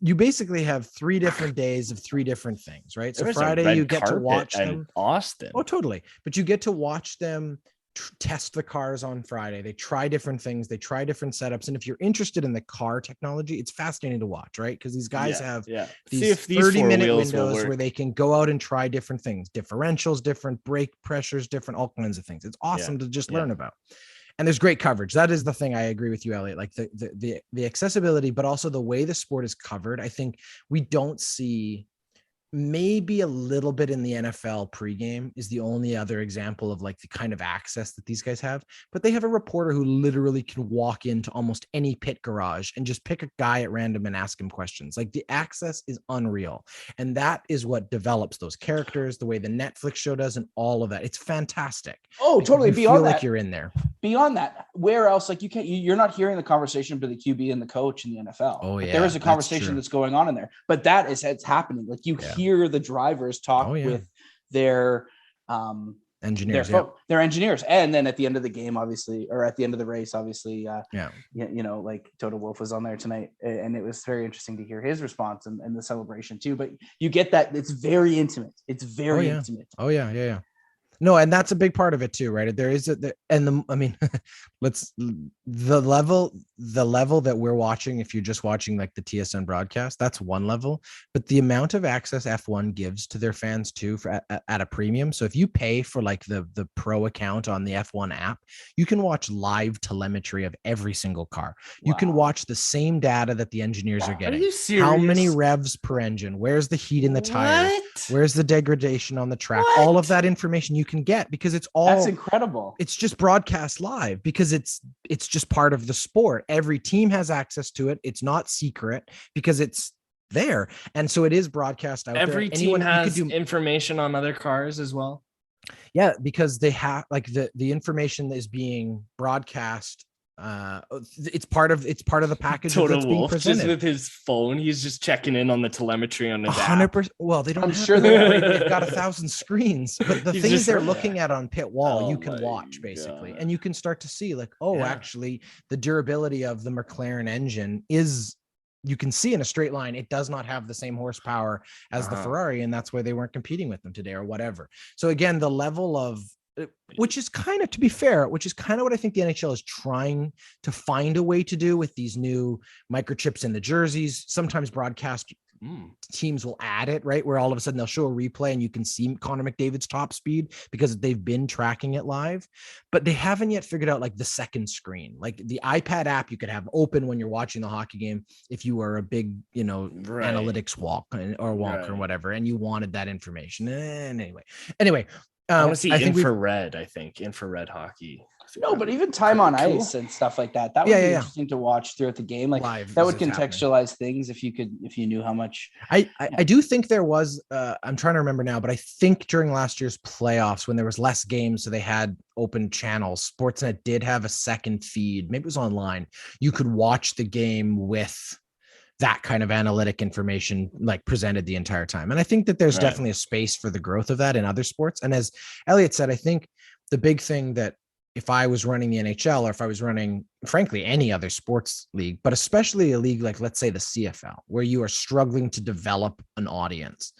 You basically have 3 different days of 3 different things, right? So Friday you get to watch them. Austin. Oh, totally. But you get to watch them test the cars on Friday. They try different things. They try different setups. And if you're interested in the car technology, it's fascinating to watch, right? Because these guys have these 30-minute windows where they can go out and try different things, differentials, different brake pressures, different all kinds of things. It's awesome to just learn about. And there's great coverage. That is the thing. I agree with you, Elliott. Like the accessibility, but also the way the sport is covered. I think we don't see, maybe a little bit in the NFL pregame is the only other example of like the kind of access that these guys have. But they have a reporter who literally can walk into almost any pit garage and just pick a guy at random and ask him questions. Like the access is unreal. And that is what develops those characters, the way the Netflix show does, and all of that. It's fantastic. Oh, totally. You feel like you're in there. Beyond that, where else? Like you're not hearing the conversation between the QB and the coach in the NFL. Oh yeah, there is a conversation that's going on in there, but it's happening. Like you hear the drivers talk with their engineers, their engineers, and then at the end of the game, obviously, or at the end of the race, obviously, you know, like Toto Wolff was on there tonight, and it was very interesting to hear his response and the celebration too. But you get that it's very intimate. It's very intimate. Oh yeah. No, and that's a big part of it too, right? There is the level that we're watching. If you're just watching like the TSN broadcast, that's one level, but the amount of access F1 gives to their fans too at a premium. So if you pay for like the pro account on the F1 app, you can watch live telemetry of every single car. Wow. You can watch the same data that the engineers are getting. Are you serious? How many revs per engine? Where's the heat in the tires? Where's the degradation on the track? All of that information you can get because that's incredible. It's just broadcast live because it's just part of the sport. Every team has access to it. It's not secret because it's there. And so it is broadcast out Every there. team has information on other cars as well. Yeah, because they have like the information is being broadcast. It's part of the package that's being presented. Just with his phone, he's just checking in on the telemetry on his 100%. Well, they don't. They've got 1,000 screens, but the things they're looking at on pit wall, you can watch basically, and you can start to see like, actually, the durability of the McLaren engine is. You can see in a straight line, it does not have the same horsepower as the Ferrari, and that's why they weren't competing with them today or whatever. So again, the level of which is kind of, to be fair, which is kind of what I think the NHL is trying to find a way to do with these new microchips in the jerseys. Sometimes broadcast teams will add it, right? Where all of a sudden they'll show a replay and you can see Connor McDavid's top speed because they've been tracking it live, but they haven't yet figured out like the second screen, like the iPad app you could have open when you're watching the hockey game. If you were a big, analytics walk or whatever, and you wanted that information. And anyway, I want to see infrared. I think infrared hockey. No, but even time on ice and stuff like that. That would be interesting to watch throughout the game. Like live that would contextualize things if you knew how much. I do think there was. I'm trying to remember now, but I think during last year's playoffs when there was less games, so they had open channels. Sportsnet did have a second feed. Maybe it was online. You could watch the game with that kind of analytic information like presented the entire time. And I think that there's definitely a space for the growth of that in other sports. And as Elliott said, I think the big thing that if I was running the NHL or if I was running, frankly, any other sports league, but especially a league like, let's say the CFL, where you are struggling to develop an audience,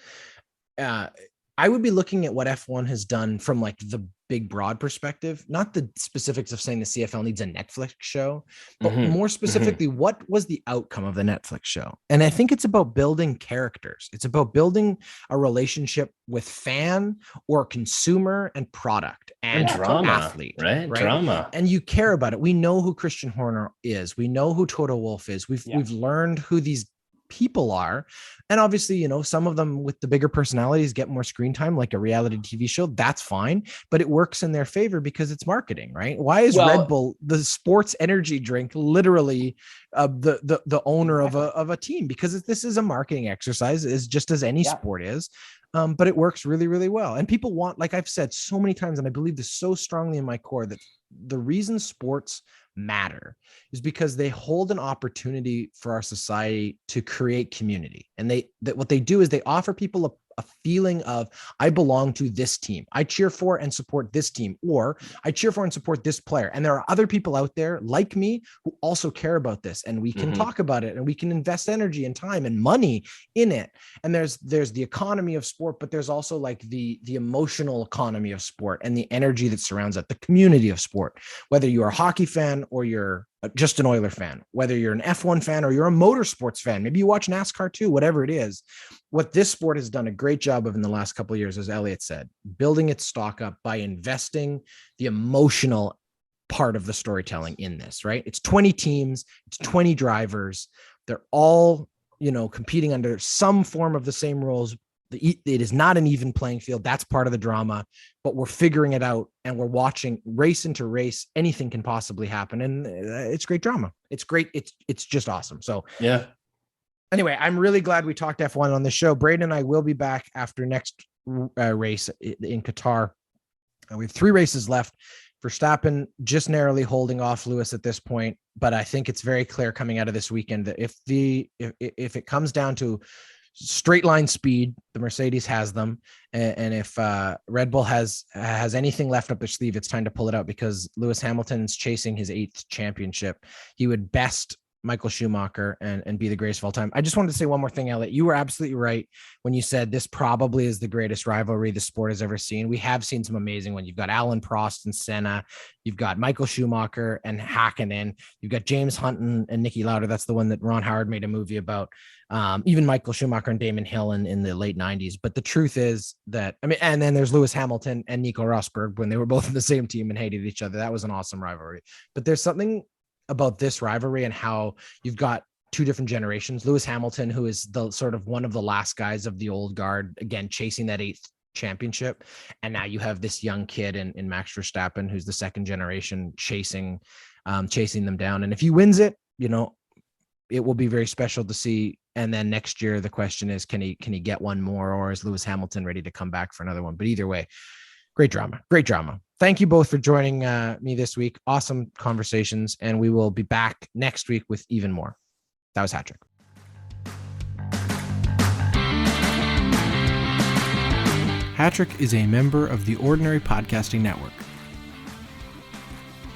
I would be looking at what F1 has done from like the big broad perspective, not the specifics of saying the CFL needs a Netflix show, but more specifically, what was the outcome of the Netflix show? And I think it's about building characters. It's about building a relationship with fan or consumer and product and drama, athlete, right? Drama. And you care about it. We know who Christian Horner is. We know who Toto Wolff is. We've learned who these people are, and obviously some of them with the bigger personalities get more screen time like a reality TV show. That's fine, but it works in their favor because it's marketing, right? Why is Red Bull, the sports energy drink, literally the owner of a team? Because this is a marketing exercise, is just as any sport is. But it works really, really well. And people want, like I've said so many times, and I believe this so strongly in my core, that the reason sports matter is because they hold an opportunity for our society to create community. And what they do is they offer people a feeling of I belong to this team. I cheer for and support this team, or I cheer for and support this player. And there are other people out there like me who also care about this, and we can talk about it, and we can invest energy and time and money in it. And there's the economy of sport, but there's also like the emotional economy of sport and the energy that surrounds it, the community of sport, whether you're a hockey fan or you're just an Oiler fan, whether you're an F1 fan or you're a motorsports fan, maybe you watch NASCAR too, whatever it is. What this sport has done a great job of in the last couple of years, as Elliott said, building its stock up by investing the emotional part of the storytelling in this, right? It's 20 teams, it's 20 drivers. They're all, competing under some form of the same rules. It is not an even playing field. That's part of the drama, but we're figuring it out, and we're watching race into race. Anything can possibly happen, and it's great drama. It's great. It's just awesome. So yeah. Anyway, I'm really glad we talked F1 on the show. Braden and I will be back after next race in Qatar. We have 3 races left. Verstappen just narrowly holding off Lewis at this point, but I think it's very clear coming out of this weekend that if it comes down to straight line speed, the Mercedes has them, and if Red Bull has anything left up their sleeve, it's time to pull it out, because Lewis Hamilton's chasing his 8th championship. He would best Michael Schumacher and be the greatest of all time. I just wanted to say one more thing, Elliott. You were absolutely right when you said this probably is the greatest rivalry the sport has ever seen. We have seen some amazing ones. You've got Alan Prost and Senna. You've got Michael Schumacher and Hakkinen. You've got James Hunt and Niki Lauda. That's the one that Ron Howard made a movie about. Even Michael Schumacher and Damon Hill in the late 90s. But the truth is that, and then there's Lewis Hamilton and Nico Rosberg when they were both in the same team and hated each other. That was an awesome rivalry. But there's something about this rivalry and how you've got 2 different generations. Lewis Hamilton, who is the sort of one of the last guys of the old guard, again, chasing that 8th championship. And now you have this young kid in Max Verstappen, who's the 2nd generation chasing them down. And if he wins it, it will be very special to see. And then next year, the question is, can he get one more, or is Lewis Hamilton ready to come back for another one? But either way, great drama. Thank you both for joining me this week. Awesome conversations, and we will be back next week with even more. That was HatTrick. HatTrick is a member of the Ordinary Podcasting Network.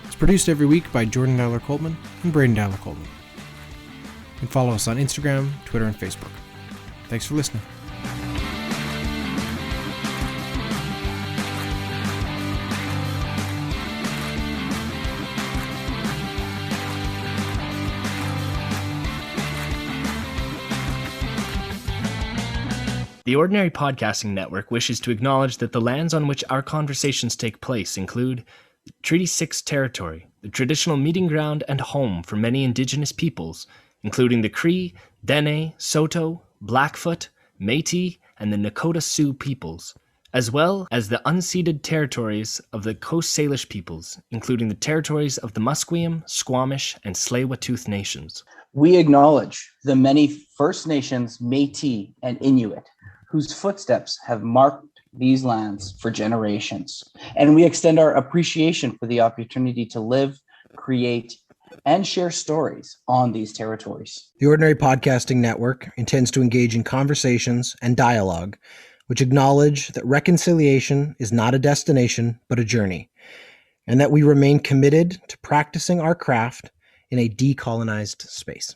It's produced every week by Jordan Dowler Coltman and Braden Dowler Coltman. You can follow us on Instagram, Twitter, and Facebook. Thanks for listening. The Ordinary Podcasting Network wishes to acknowledge that the lands on which our conversations take place include Treaty 6 territory, the traditional meeting ground and home for many Indigenous peoples, including the Cree, Dene, Saulteaux, Blackfoot, Métis, and the Nakota Sioux peoples, as well as the unceded territories of the Coast Salish peoples, including the territories of the Musqueam, Squamish, and Tsleil-Waututh nations. We acknowledge the many First Nations, Métis, and Inuit whose footsteps have marked these lands for generations. And we extend our appreciation for the opportunity to live, create, and share stories on these territories. The Ordinary Podcasting Network intends to engage in conversations and dialogue which acknowledge that reconciliation is not a destination, but a journey, and that we remain committed to practicing our craft in a decolonized space.